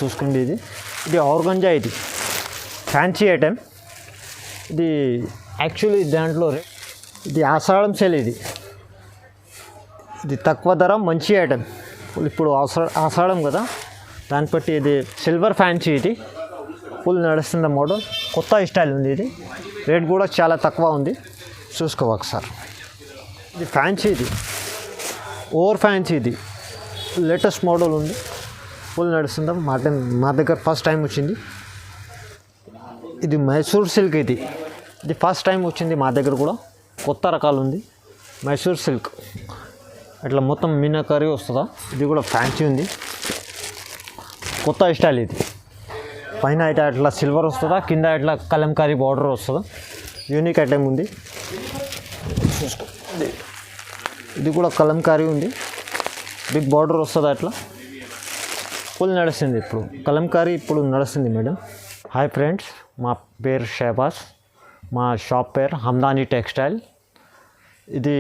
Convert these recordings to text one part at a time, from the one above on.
చూసుకోండి. ఇది ఆర్గంజా, ఇది ఫ్యాన్సీ ఐటెం. ఇది యాక్చువల్లీ దాంట్లో ఇది ఆషాఢం సేల్. ఇది తక్కువ ధర మంచి ఐటెం. ఇప్పుడు ఆషాఢం కదా, దాన్ని బట్టి ఇది సిల్వర్ ఫ్యాన్సీ. ఇది ఫుల్ నడుస్తున్న మోడల్, కొత్త స్టైల్ ఉంది. ఇది రేట్ కూడా చాలా తక్కువ ఉంది, చూసుకో ఒకసారి. ఇది ఫ్యాన్సీ, ఇది ఓవర్ ఫ్యాన్సీ. ఇది లేటెస్ట్ మోడల్ ఉంది, ఫుల్ నడుస్తుందా. మా దగ్గర ఫస్ట్ టైం వచ్చింది. ఇది మైసూర్ సిల్క్. ఇది ఫస్ట్ టైం వచ్చింది మా దగ్గర కూడా. కొత్త రకాలు ఉంది మైసూర్ సిల్క్. అట్లా మొత్తం మీనాకరీ వస్తుందా. ఇది కూడా ఫ్యాన్సీ ఉంది, కొత్త స్టైల్. ఇది పైన అయితే అట్లా సిల్వర్ వస్తుందా, కింద అట్లా కలంకారీ బార్డర్ వస్తుందా. యూనిక్ ఐటెం ఉంది, చూసుకో. ఇది కూడా కలంకారీ ఉంది, బిగ్ బార్డర్ వస్తుంది. అట్లా ఫుల్ నడుస్తుంది. ఇప్పుడు కలంకారీ ఇప్పుడు నడుస్తుంది మేడం. హాయ్ ఫ్రెండ్స్, మా పేరు షహబాజ్. మా షాప్ పేరు హమ్దానీ టెక్స్టైల్. ఇది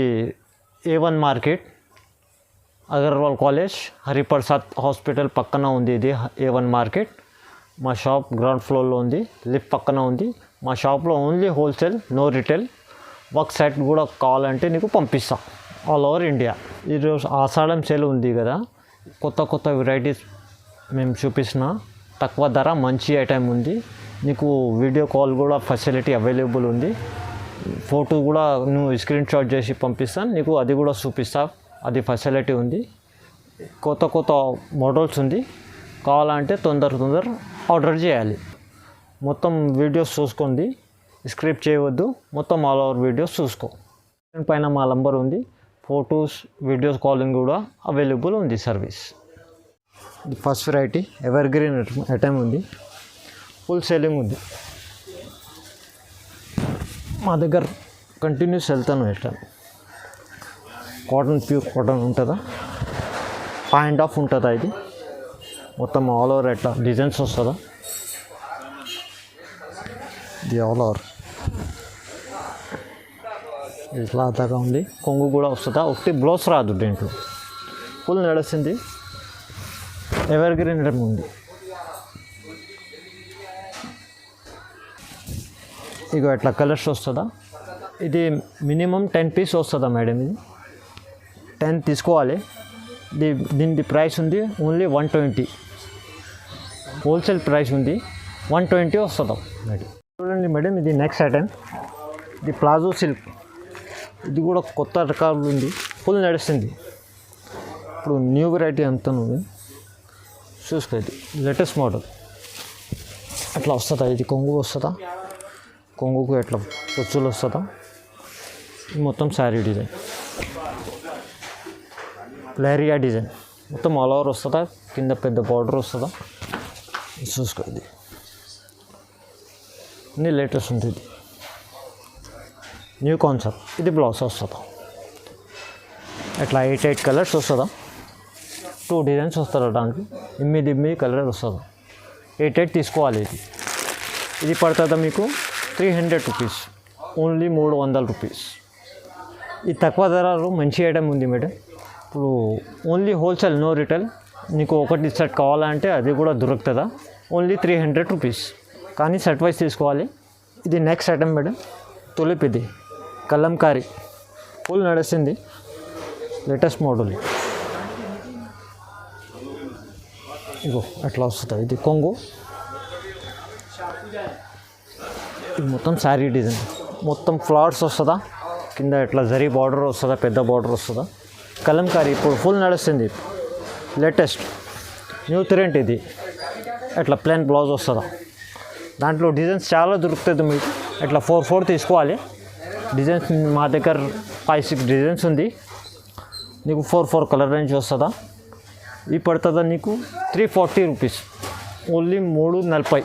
A1 market, Agarwal college, Hariprasad hospital పక్కన ఉంది. ఇది A1 మార్కెట్. మా షాప్ గ్రౌండ్ ఫ్లోర్లో ఉంది, లిఫ్ట్ పక్కన ఉంది. మా షాప్లో only wholesale, no retail. Work site కూడా కావాలంటే నీకు పంపిస్తాం ఆల్ ఓవర్ ఇండియా. ఈరోజు ఆషాఢం సేల్ ఉంది కదా, కొత్త వెరైటీస్ మేము చూపిస్తున్నా. తక్కువ ధర మంచి ఐటెం ఉంది. నీకు వీడియో కాల్ కూడా ఫెసిలిటీ అవైలబుల్ ఉంది. ఫోటో కూడా నువ్వు స్క్రీన్ షాట్ చేసి పంపిస్తాను, నీకు అది కూడా చూపిస్తా. అది ఫెసిలిటీ ఉంది. కొత్త మోడల్స్ ఉంది. కావాలంటే తొందర ఆర్డర్ చేయాలి. మొత్తం వీడియోస్ చూసుకోండి, స్క్రిప్ట్ చేయవద్దు. మొత్తం ఆల్ ఓవర్ వీడియోస్ చూసుకో. పైన మా నంబర్ ఉంది. ఫొటోస్, వీడియోస్ కాలింగ్ కూడా అవైలబుల్ ఉంది సర్వీస్. ఇది first variety ever green item ఉంది, ఫుల్ సేలింగ్ ఉంది. మా దగ్గర కంటిన్యూస్ వెళ్తాను ఐటెం. కాటన్, ప్యూర్ కాటన్ ఉంటుందా, 5.5 ఉంటుందా. ఇది మొత్తం ఆల్ ఓవర్ ఎట్లా డిజైన్స్ వస్తుందా. ఇది ఆల్ ఓవర్ ఇట్లా దాకా ఉంది. కొంగు కూడా వస్తుందా, ఒకటి బ్లౌజ్ రాదు దీంట్లో. ఫుల్ నడుస్తుంది, ఎవర్ గ్రీన్ ఐటమ్ ఉంది. ఇక ఎట్లా కలర్స్ వస్తుందా. ఇది మినిమం 10 పీస్ వస్తుందా మేడం. ఇది 10 తీసుకోవాలి. దీని ప్రైస్ ఉంది ఓన్లీ 120. హోల్సేల్ ప్రైస్ ఉంది 120 వస్తుందా మేడం. చూడండి మేడం, ఇది నెక్స్ట్ ఐటెం. ఇది ప్లాజో సిల్క్. ఇది కూడా కొత్త రకాలు ఉంది, ఫుల్ నడుస్తుంది. ఇప్పుడు న్యూ వెరైటీ అంతా ఉంది, చూసుకో. ఇది లేటెస్ట్ మోడల్. అట్లా వస్తుందా. ఇది కొంగు వస్తుందా, కొంగుకు ఎట్లా పొచ్చులు వస్తుందా. మొత్తం శారీ డిజైన్, లెహరియా డిజైన్ మొత్తం ఆల్ ఓవర్ వస్తుందా. కింద పెద్ద బార్డర్ వస్తుందా, చూసుకో. ఇది అన్నీ లేటెస్ట్ ఉంటుంది, న్యూ కాన్సెప్ట్. ఇది బ్లౌజ్ వస్తుందా. అట్లా 8 కలర్స్ వస్తుందా. 2 డిజైన్స్ వస్తుందా దానికి. 8 కలర్ వస్తుందా. 8 తీసుకోవాలి. ఇది పడుతుందా మీకు 300 రూపీస్, ఓన్లీ 300 రూపీస్. ఇది తక్కువ ధరలో మంచి ఐటమ్ ఉంది మేడం. ఇప్పుడు ఓన్లీ హోల్సేల్, నో రిటైల్. నీకు ఒకటి సెట్ కావాలంటే అది కూడా దొరుకుతుందా. ఓన్లీ 300 రూపీస్, కానీ సెట్ వైజ్ తీసుకోవాలి. ఇది నెక్స్ట్ ఐటమ్ మేడం, తులిప్. ఇది కలంకారీ, ఫుల్ నడుస్తుంది, లేటెస్ట్ మోడల్. ఇగో అట్లా వస్తుంది. ఇది కొంగు. ఇది మొత్తం శారీ డిజైన్, మొత్తం ఫ్లవర్స్ వస్తుందా. కింద ఇట్లా జరీ బార్డర్ వస్తుందా, పెద్ద బార్డర్ వస్తుందా. కలంకారీ ఇప్పుడు ఫుల్ నడుస్తుంది, లేటెస్ట్ న్యూ ట్రెండ్. ఇది అట్లా ప్లెయిన్ బ్లౌజ్ వస్తుందా. దాంట్లో డిజైన్స్ చాలా దొరుకుతుంది మీకు. అట్లా 4 తీసుకోవాలి. డిజైన్స్ మా దగ్గర 5-6 డిజైన్స్ ఉంది. నీకు 4 కలర్ రేంజ్ వస్తుందా. ఇది పడుతుందా నీకు 340 రూపీస్, ఓన్లీ 340.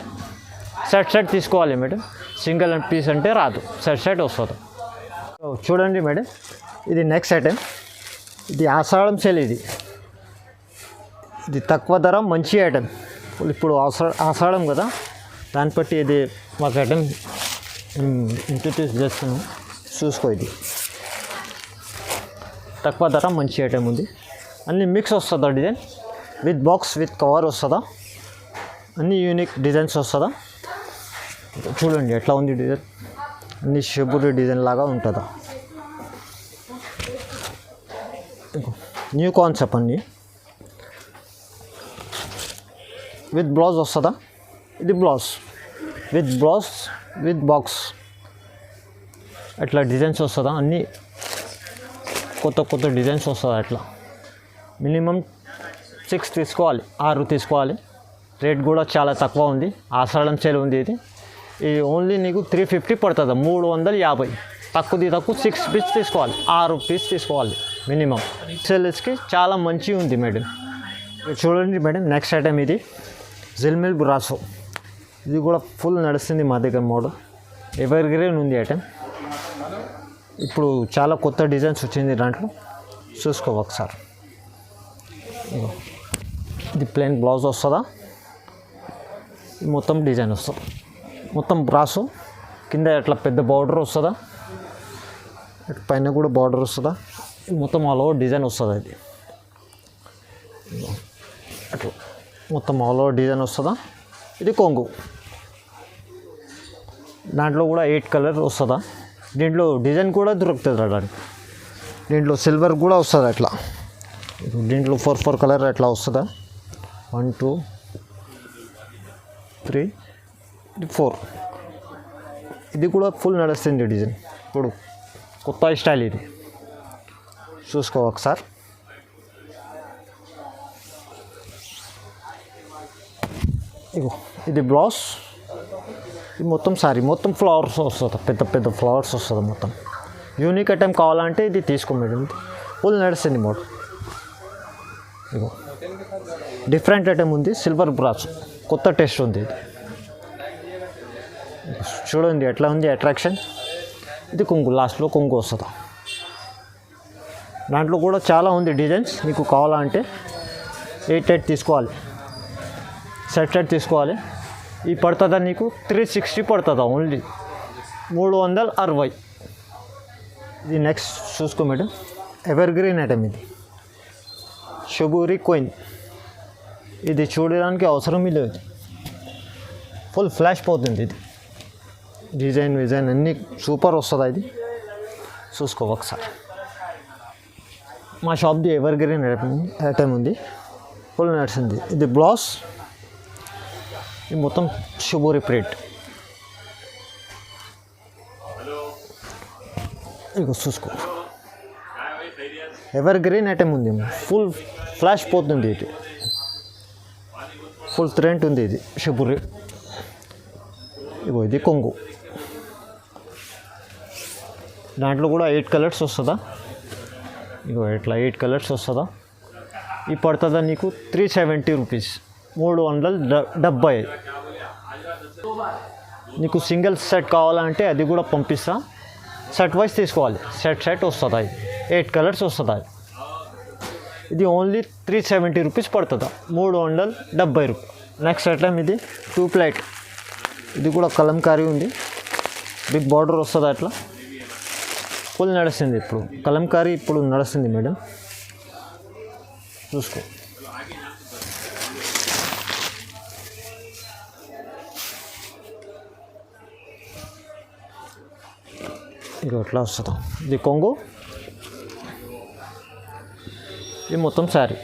సెట్ తీసుకోవాలి మేడం. సింగిల్ పీస్ అంటే రాదు, సెట్ వస్తుంది. చూడండి మేడం, ఇది నెక్స్ట్ ఐటెం. ఇది ఆషాఢం సేల్. ఇది తక్కువ ధర మంచి ఐటెం. ఇప్పుడు ఆషాఢం కదా, దాన్ని బట్టి ఇది మాకు ఐటెం ఇంట్రడ్యూస్ చేస్తున్నాం, చూసుకో. ఇది తక్కువ ధర మంచి ఐటెం ఉంది. అన్నీ మిక్స్ వస్తుందా design, with box, with cover వస్తుందా. అన్ని యూనిక్ డిజైన్స్ వస్తుందా. చూడండి ఎట్లా ఉంది డిజైన్, అన్ని షిబురి డిజైన్ లాగా ఉంటుందా. న్యూ కాన్సెప్ట్ అన్ని విత్ బ్లౌజ్ వస్తుందా. ఇది బ్లౌజ్ విత్ బాక్స్ అట్లా డిజైన్స్ వస్తుందా. అన్నీ కొత్త డిజైన్స్ వస్తుంది. అట్లా మినిమం 6 తీసుకోవాలి, 6 తీసుకోవాలి. రేట్ కూడా చాలా తక్కువ ఉంది, ఆషాఢం సేల్ ఉంది. ఇది ఓన్లీ నీకు 350 పడుతుంది, 350. తక్కువ 6 పీస్ తీసుకోవాలి, 6 పీస్ తీసుకోవాలి మినిమం. సేల్స్కి చాలా మంచిగా ఉంది మేడం. చూడండి మేడం, నెక్స్ట్ ఐటమ్ ఇది జిల్మిల్ బ్రాసో. ఇది కూడా ఫుల్ నడుస్తుంది మా దగ్గర మోడల్, ఎవర్ గ్రీన్ ఉంది ఐటమ్. ఇప్పుడు చాలా కొత్త డిజైన్స్ వచ్చింది దాంట్లో, చూసుకో ఒకసారి. ఇది ప్లెయిన్ బ్లౌజ్ వస్తుందా, మొత్తం డిజైన్ వస్తుంది, మొత్తం బ్రాసో. కింద అట్లా పెద్ద బార్డర్ వస్తుందా, పైన కూడా బార్డర్ వస్తుందా. మొత్తం ఆల్ ఓవర్ డిజైన్ వస్తుంది. అది అట్లా మొత్తం ఆల్ ఓవర్ డిజైన్ వస్తుందా. ఇది కొంగు, దాంట్లో కూడా 8 కలర్ వస్తుందా. దీంట్లో డిజైన్ కూడా దొరుకుతుంది దానికి. దీంట్లో సిల్వర్ కూడా వస్తుంది అట్లా. దీంట్లో 4 కలర్ అట్లా వస్తుందా. 1 2 3 4. ఇది కూడా ఫుల్ నడుస్తుంది డిజైన్. ఇప్పుడు కొత్త స్టైల్ ఇది, చూసుకో ఒకసారి. ఇది బ్లౌజ్, ఇది మొత్తం సారీ, మొత్తం ఫ్లవర్స్ వస్తుంది, పెద్ద ఫ్లవర్స్ వస్తుంది మొత్తం. యూనిక్ ఐటమ్ కావాలంటే ఇది తీసుకో మేడం, ఫుల్ నడుస్తుంది మోడల్. ఇగో డిఫరెంట్ ఐటమ్ ఉంది, సిల్వర్ బ్రాస్, కొత్త టేస్ట్ ఉంది ఇది. చూడండి ఎట్లా ఉంది అట్రాక్షన్. ఇది కొంగు, లాస్ట్లో కొంగు వస్తుంది. దాంట్లో కూడా చాలా ఉంది డిజైన్స్. మీకు కావాలంటే 8 తీసుకోవాలి, సెట్ తీసుకోవాలి. ఈ పడుతుందా నీకు 360 పడుతుందా, ఓన్లీ 360. ఇది నెక్స్ట్ చూసుకో మేడం, ఎవర్ గ్రీన్ ఐటమ్ ఇది షుబూరి కోయిన్. ఇది చూడడానికి అవసరం లేదు, ఫుల్ ఫ్లాష్ పోతుంది. ఇది డిజైన్ అన్నీ సూపర్ వస్తుంది. ఇది చూసుకో ఒకసారి. మా షాప్ది ఎవర్ గ్రీన్ ఐటమ్ ఉంది, ఫుల్ నడుస్తుంది. ఇది బ్లౌజ్, ఇది మొత్తం షుబూరి ప్రింట్. ఇక చూసుకో, ఎవర్ గ్రీన్ ఐటమ్ ఉంది, ఫుల్ ఫ్లాష్ పోతుంది. ఇది ఫుల్ ట్రెండ్ ఉంది. ఇది షుబూరి. ఇగో ఇది కొంగు, దాంట్లో కూడా 8 కలర్స్ వస్తుందా. ఇగో ఇట్లా 8 కలర్స్ వస్తుందా. ఈ పడుతుందా నీకు 370 రూపీస్, 370. నీకు సింగిల్ సెట్ కావాలంటే అది కూడా పంపిస్తా, సెట్ వైజ్ తీసుకోవాలి. సెట్ వస్తుంది, 8 కలర్స్ వస్తుంది. ఇది ఓన్లీ 370 రూపీస్ పడుతుందా, 370 రూపాయలు. నెక్స్ట్ ఐటమ్ ఇది 2 ప్లేట్. ఇది కూడా కలంకారీ ఉంది, బిగ్ బార్డర్ వస్తుంది అట్లా, ఫుల్ నడుస్తుంది. ఇప్పుడు కలంకారీ ఇప్పుడు నడుస్తుంది మేడం, చూసుకో. ఇక ఎట్లా వస్తుందా. ఇది కొంగు, ఇది మొత్తం శారీ,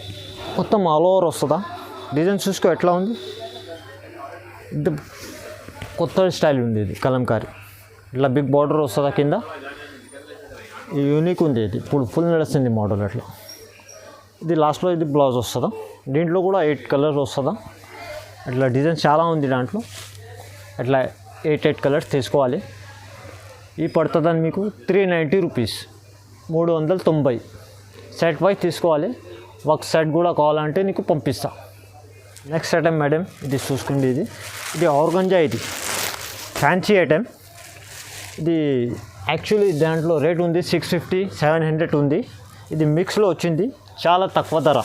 మొత్తం ఆల్ ఓవర్ వస్తుందా. డిజైన్ చూసుకో ఎట్లా ఉంది, ఇది కొత్త స్టైల్ ఉంది. ఇది కలంకారీ, ఇట్లా బిగ్ బార్డర్ వస్తుందా కింద. ఇది యూనిక్ ఉంది, ఇది ఇప్పుడు ఫుల్ నడుస్తుంది మోడల్ అట్లా. ఇది లాస్ట్లో ఇది బ్లౌజ్ వస్తుందా. దీంట్లో కూడా 8 కలర్స్ వస్తుందా. అట్లా డిజైన్ చాలా ఉంది దాంట్లో. అట్లా 8 కలర్స్ తీసుకోవాలి. ఈ పడుతుందని మీకు 390 రూపీస్, 390. సెట్ వైజ్ తీసుకోవాలి. ఒక సెట్ కూడా కావాలంటే నీకు పంపిస్తా. నెక్స్ట్ ఐటమ్ మేడం, ఇది చూసుకోండి. ఇది ఆర్గంజా, ఇది ఫ్యాన్సీ ఐటమ్. ఇది యాక్చువల్లీ దాంట్లో రేట్ ఉంది 650, 700 ఉంది. ఇది మిక్స్లో వచ్చింది, చాలా తక్కువ ధర.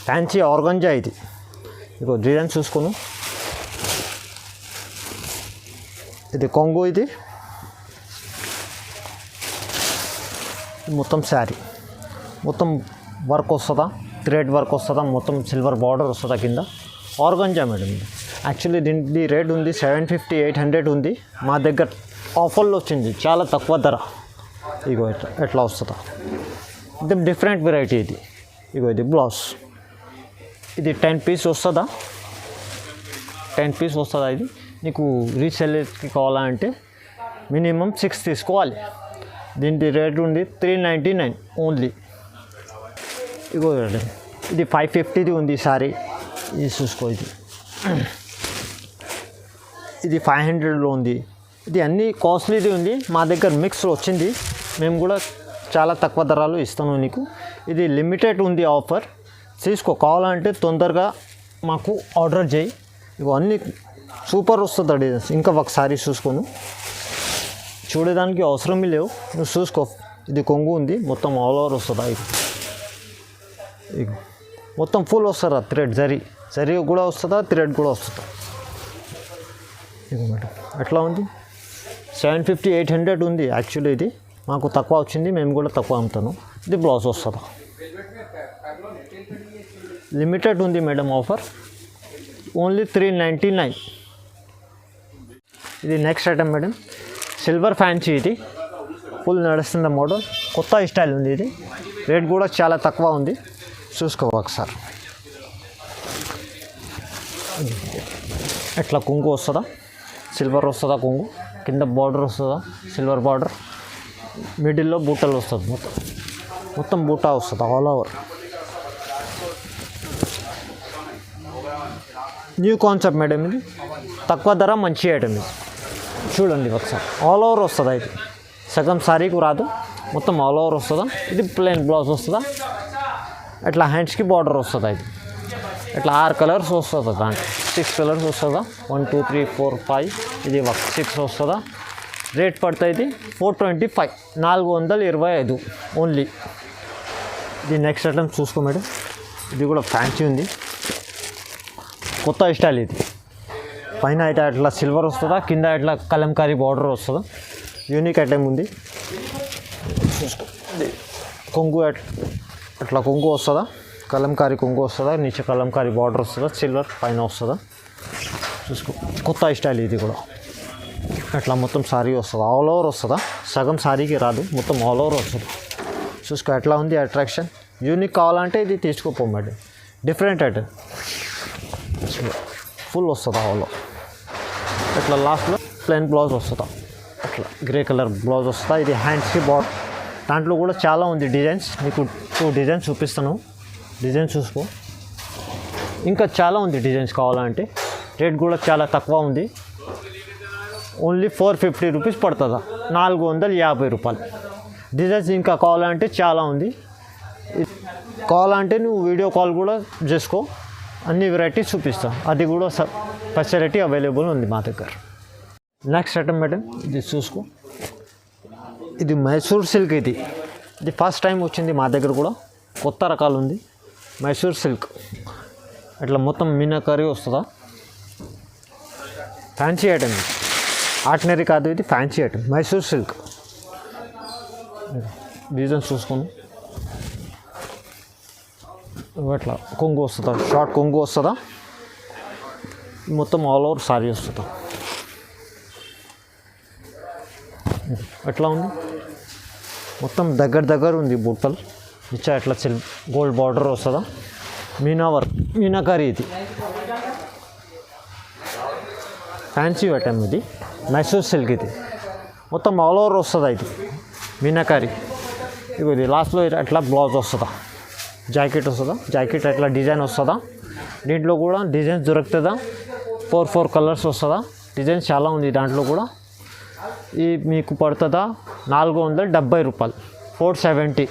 ఫ్యాన్సీ ఆర్గంజా ఇది. ఇగో డిజైన్ చూసుకోను. ఇది కొంగు, ఇది మొత్తం శారీ, మొత్తం వర్క్ వస్తుందా, థ్రెడ్ వర్క్ వస్తుందా, మొత్తం సిల్వర్ బార్డర్ వస్తుందా కింద. ఆర్గంజా మేడం ఇది. యాక్చువల్లీ దీని రేట్ ఉంది 750 800 ఉంది. మా దగ్గర ఆఫర్లో వచ్చింది చాలా తక్కువ ధర. ఇగో ఎట్లా వస్తుందా, ఇది డిఫరెంట్ వెరైటీ ఇది. ఇగో ఇది బ్లౌజ్, ఇది 10 పీస్ వస్తుందా, 10 పీస్ వస్తుందా. ఇది నీకు రీసెల్లర్కి కావాలంటే మినిమం 6 తీసుకోవాలి. దీని రేట్ ఉంది 399 ఓన్లీ. ఇగో ఇది 550 ఉంది సారీ. ఇది చూసుకో, ఇది 500లో ఉంది. ఇది అన్నీ కాస్ట్లీది ఉంది. మా దగ్గర మిక్స్లో వచ్చింది. మేము కూడా చాలా తక్కువ ధరలు ఇస్తాను నీకు. ఇది లిమిటెడ్ ఉంది ఆఫర్. తీసుకో, కావాలంటే తొందరగా మాకు ఆర్డర్ చేయి. ఇగో అన్నీ సూపర్ వస్తుంది డిజైన్స్. ఇంకా ఒకసారి చూసుకోను, చూడడానికి అవసరమే లేవు, నువ్వు చూసుకో. ఇది కొంగు ఉంది, మొత్తం ఆల్ ఓవర్ వస్తుందా. ఇది మొత్తం ఫుల్ వస్తుందా, థ్రెడ్ జరీ కూడా వస్తుందా, థ్రెడ్ కూడా వస్తుందా. ఇది మేడం ఎట్లా ఉంది, 750 800 ఉంది. యాక్చువల్లీ ఇది మాకు తక్కువ వచ్చింది, మేము కూడా తక్కువ అమ్ముతాను. ఇది బ్లౌజ్ వస్తుందా, లిమిటెడ్ ఉంది మేడం ఆఫర్, ఓన్లీ 399. ఇది next item madam, silver fancy. ఇది ఫుల్ నడుస్తున్న మోడల్, కొత్త స్టైల్ ఉంది. ఇది రేట్ కూడా చాలా తక్కువ ఉంది, చూసుకో ఒకసారి. ఎట్లా కొంగు వస్తుందా, సిల్వర్ వస్తుందా కొంగు, కింద బార్డర్ వస్తుందా సిల్వర్ బార్డర్, మిడిల్లో బూటలు వస్తుంది, మొత్తం బూటా వస్తుంది all over. New concept madam ఇది, తక్కువ ధర మంచి ఐటమ్ ఇది. చూడండి ఒకసారి, ఆల్ ఓవర్ వస్తుందా. ఇది సగం సారీకి రాదు, మొత్తం ఆల్ ఓవర్ వస్తుందా. ఇది ప్లెయిన్ బ్లౌజ్ వస్తుందా, ఇట్లా హ్యాండ్స్కి బార్డర్ వస్తుందా. ఇది ఇట్లా 6 కలర్స్ వస్తుందా, దాంట్లో 6 కలర్స్ వస్తుందా. 1 2 3 4 5, ఇది 6 వస్తుందా. రేట్ పడుతుంది 425, 425 ఓన్లీ. ఇది నెక్స్ట్ ఐటమ్ చూసుకో మేడం, ఇది కూడా ఫ్యాన్సీ ఉంది, కొత్త స్టైల్. ఇది పైన అయితే అట్లా సిల్వర్ వస్తుందా, కింద ఇట్లా కలంకారీ బార్డర్ వస్తుందా. యూనిక్ ఐటమ్ ఉంది, చూసుకో. ఇది కొంగు అట్లా కొంగు వస్తుందా, కలంకారీ కొంగు వస్తుందా, నీచే కలంకారీ బార్డర్ వస్తుందా, సిల్వర్ పైన వస్తుందా. చూసుకో, కొత్త స్టైల్. ఇది కూడా అట్లా మొత్తం సారీ వస్తుందా, ఆల్ ఓవర్ వస్తుందా. సగం సారీకి రాదు, మొత్తం ఆల్ ఓవర్ వస్తుంది. చూసుకో ఎట్లా ఉంది అట్రాక్షన్. యూనిక్ కావాలంటే ఇది తీసుకోపో మేడం, డిఫరెంట్ ఐటమ్. ఫుల్ వస్తుందా ఆల్ ఓవర్. ఇట్లా లాస్ట్లో ప్లెయిన్ బ్లౌజ్ వస్తుందా, అట్లా గ్రే కలర్ బ్లౌజ్ వస్తుందా. ఇది హ్యాండ్స్కి బార్డర్, దాంట్లో కూడా చాలా ఉంది డిజైన్స్. మీకు 2 డిజైన్స్ చూపిస్తాను, డిజైన్స్ చూసుకో. ఇంకా చాలా ఉంది డిజైన్స్ కావాలంటే. రేట్ కూడా చాలా తక్కువ ఉంది, ఓన్లీ 450 రూపీస్ పడుతుందా, 450 రూపాయలు. డిజైన్స్ ఇంకా కావాలంటే చాలా ఉంది. కావాలంటే నువ్వు వీడియో కాల్ కూడా చేసుకో, అన్ని వెరైటీస్ చూపిస్తాం. అది కూడా ఫెసిలిటీ అవైలబుల్ ఉంది మా దగ్గర. నెక్స్ట్ ఐటమ్ మేడం, ఇది చూసుకో. ఇది మైసూర్ సిల్క్. ఇది ఫస్ట్ టైం వచ్చింది మా దగ్గర కూడా, కొత్త రకాలు ఉంది. మైసూర్ సిల్క్ ఇట్లా మొత్తం మీనాకరీ వస్తుందా. ఫ్యాన్సీ ఐటమ్, ఆర్డినరీ కాదు, ఇది fancy item. Mysore silk designs చూసుకోండి. ఇట్లా కొంగు వస్తుందా, షార్ట్ కొంగు వస్తుందా, మొత్తం ఆల్ ఓవర్ సారీ వస్తుందా. ఎట్లా ఉంది, మొత్తం దగ్గర ఉంది బుట్టలు. ఇచ్చా ఎట్లా గోల్డ్ బార్డర్ వస్తుందా, మీనాకరీ. ఇది ఫ్యాన్సీ ఐటమ్, ఇది మైసూర్ సిల్క్. ఇది మొత్తం ఆల్ ఓవర్ వస్తుందా, ఇది మీనాకరీ. ఇది లాస్ట్లో అట్లా బ్లౌజ్ వస్తుందా, జాకెట్ వస్తుందా, జాకెట్ అట్లా డిజైన్ వస్తుందా. దీంట్లో కూడా డిజైన్స్ దొరుకుతుందా, 4 కలర్స్ వస్తుందా. డిజైన్స్ చాలా ఉంది దాంట్లో కూడా. ఈ మీకు పడుతుందా 470 రూపాయలు, 470.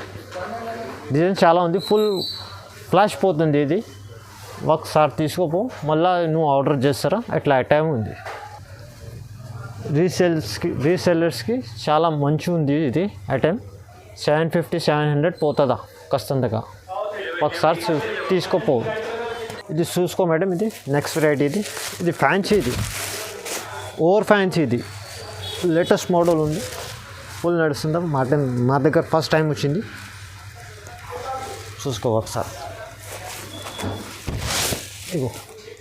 డిజైన్ చాలా ఉంది, ఫుల్ ఫ్లాష్ పోతుంది. ఇది ఒకసారి తీసుకోపో, మళ్ళీ నువ్వు ఆర్డర్ చేస్తారా, అట్లా ఐటమ్ ఉంది. రీసెల్లర్స్కి చాలా మంచి ఉంది ఇది ఐటమ్. 750 700 పోతుందా ఖచ్చితంగా, ఒకసారి తీసుకోపో. ఇది చూసుకో మేడం, ఇది నెక్స్ట్ వెరైటీ. ఇది ఫ్యాన్సీ, ఇది ఓవర్ ఫ్యాన్సీ. ఇది లేటెస్ట్ మోడల్ ఉంది, ఫుల్ నడుస్తుందా. మా దగ్గర ఫస్ట్ టైం వచ్చింది, చూసుకో ఒకసారి. ఇగో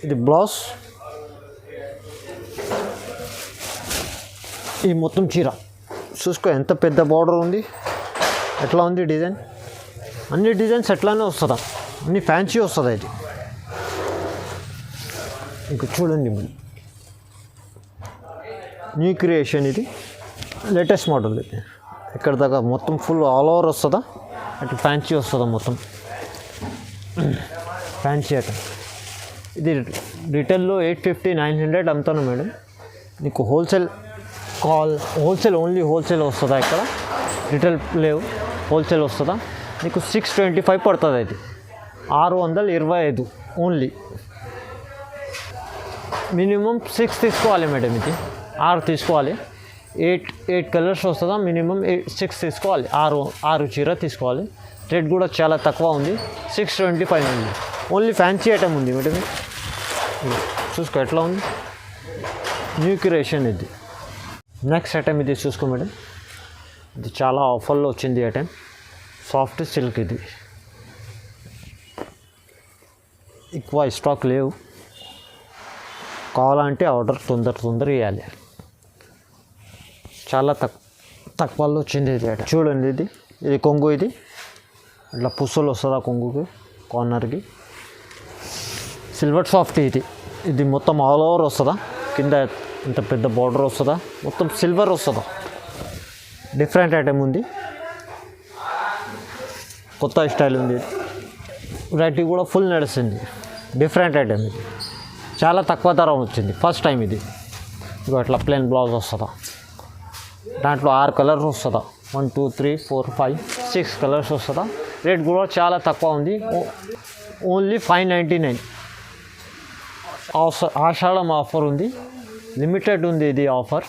ఇది బ్లౌజ్, ఈ మొత్తం చీర చూసుకో ఎంత పెద్ద బార్డర్ ఉంది, ఎట్లా ఉంది డిజైన్. అన్ని డిజైన్స్ ఎట్లానే వస్తుందా, అన్ని ఫ్యాన్సీ వస్తుంది ఇది. ఇంకా చూడండి న్యూ క్రియేషన్, ఇది లేటెస్ట్ మోడల్. ఇది ఇక్కడ దాకా మొత్తం ఫుల్ ఆల్ ఓవర్ వస్తుందా, అట్లా ఫ్యాన్సీ వస్తుందా, మొత్తం ఫ్యాన్సీ ఐటమ్. ఇది రిటైల్లో 850 900 అమ్ముతాను మేడం. నీకు హోల్సేల్ ఓన్లీ హోల్సేల్ వస్తుందా, ఇక్కడ రిటైల్ లేవు, హోల్సేల్ వస్తుందా నీకు 625 పడుతుంది. అది 625 ఓన్లీ. మినిమం 6 తీసుకోవాలి మేడం, ఇది 6 తీసుకోవాలి. 8 కలర్స్ వస్తుందా, మినిమం 6 తీసుకోవాలి. 6 చీర తీసుకోవాలి. రేట్ కూడా చాలా తక్కువ ఉంది, 625 ఉంది. ఓన్లీ ఫ్యాన్సీ ఐటమ్ ఉంది మేడం. చూసుకో ఎట్లా ఉంది, న్యూ క్రియేషన్ ఇది. నెక్స్ట్ ఐటమ్ ఇది చూసుకో మేడం, ఇది చాలా ఆఫర్లో వచ్చింది ఐటమ్. సాఫ్ట్ సిల్క్, ఇది ఎక్కువ స్టాక్ లేవు, కావాలంటే ఆర్డర్ తొందర ఇవ్వాలి. చాలా తక్కువలో వచ్చింది ఇది ఐటమ్. చూడండి ఇది కొంగు, ఇది ఇట్లా పుస్సులు వస్తుందా కొంగుకి, కార్నర్కి. సిల్వర్ సాఫ్ట్ ఇది మొత్తం ఆల్ ఓవర్ వస్తుందా, కింద ఇంత పెద్ద బార్డర్ వస్తుందా, మొత్తం సిల్వర్ వస్తుందా. డిఫరెంట్ ఐటమ్ ఉంది, కొత్త స్టైల్ ఉంది. వెరైటీ కూడా ఫుల్ నడుస్తుంది. డిఫరెంట్ ఐటమ్ ఇది, చాలా తక్కువ ధర వచ్చింది, ఫస్ట్ టైం ఇది. ఇగో అట్లా ప్లెయిన్ బ్లౌజ్ వస్తుందా, దాంట్లో 6 కలర్స్ వస్తుందా, 1 2 3 4 5 6 కలర్స్ వస్తుందా. రేట్ కూడా చాలా తక్కువ ఉంది, ఓన్లీ 599. ఆషాఢం ఆఫర్ ఉంది, లిమిటెడ్ ఉంది ఇది ఆఫర్.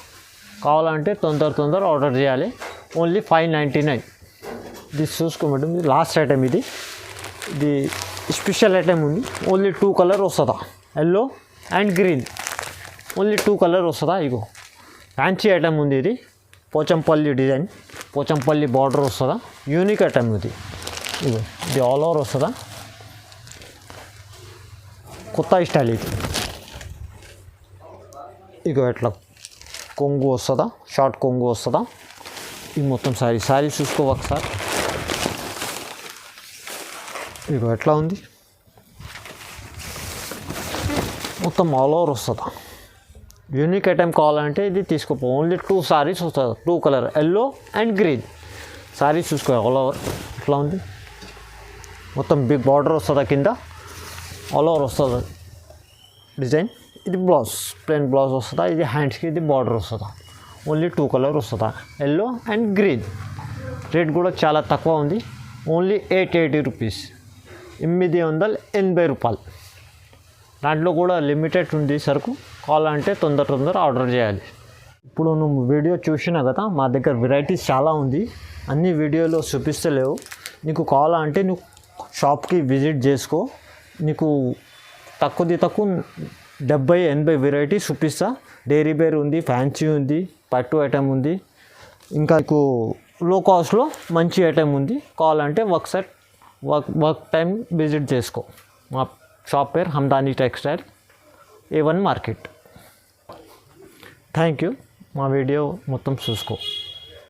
కావాలంటే తొందర ఆర్డర్ చేయాలి. ఓన్లీ 599. ఇది చూసుకో మేడం, ఇది లాస్ట్ ఐటమ్. ఇది స్పెషల్ ఐటమ్ ఉంది, ఓన్లీ 2 కలర్ వస్తుందా, yellow and green. Only 2 colour వస్తుందా. ఇగో ఫ్యాన్సీ ఐటమ్ ఉంది, ఇది పోచంపల్లి డిజైన్, పోచంపల్లి బార్డర్ వస్తుందా. యూనిక్ ఐటమ్ ఇది. ఇగో ఇది ఆల్ ఓవర్ వస్తుందా, కొత్త స్టైల్ ఇది. ఇగో ఎట్లా కొంగు వస్తుందా, షార్ట్ కొంగు వస్తుందా. ఇది మొత్తం శారీ చూసుకో ఒకసారి. ఇగో ఎట్లా ఉంది, మొత్తం ఆల్ ఓవర్ వస్తుందా. యూనిక్ ఐటమ్ కావాలంటే ఇది తీసుకోపో. ఓన్లీ 2 సారీస్ వస్తుంది, 2 colour, yellow and green. Saris చూసుకో ఆల్ ఓవర్ ఎట్లా ఉంది, మొత్తం బిగ్ బార్డర్ వస్తుందా, కింద ఆల్ ఓవర్ వస్తుంది డిజైన్. ఇది బ్లౌజ్, ప్లెయిన్ బ్లౌజ్ వస్తుందా. ఇది హ్యాండ్స్కి ఇది బార్డర్ వస్తుందా. ఓన్లీ 2 కలర్ వస్తుందా, ఎల్లో అండ్ గ్రీన్. రేట్ కూడా చాలా తక్కువ ఉంది, ఓన్లీ 880 రూపీస్, 880 రూపాయలు. దాంట్లో కూడా లిమిటెడ్ ఉంది సరుకు, కావాలంటే తొందర ఆర్డర్ చేయాలి. ఇప్పుడు నువ్వు వీడియో చూసినా కదా, మా దగ్గర వెరైటీస్ చాలా ఉంది, అన్ని వీడియోలో చూపిస్తలేవు. నీకు కావాలంటే నువ్వు షాప్కి విజిట్ చేసుకో, నీకు తక్కువ 70-80 వెరైటీ చూపిస్తా. డైరీ బేర్ ఉంది, ఫ్యాన్సీ ఉంది, పట్టు ఐటమ్ ఉంది, ఇంకా నీకు లో కాస్ట్లో మంచి ఐటమ్ ఉంది. కావాలంటే వర్క్ టైం విజిట్ చేసుకో. మా షాప్ పేరు Hamdani textile, A1 market. Thank you. మా వీడియో మొత్తం చూసుకో.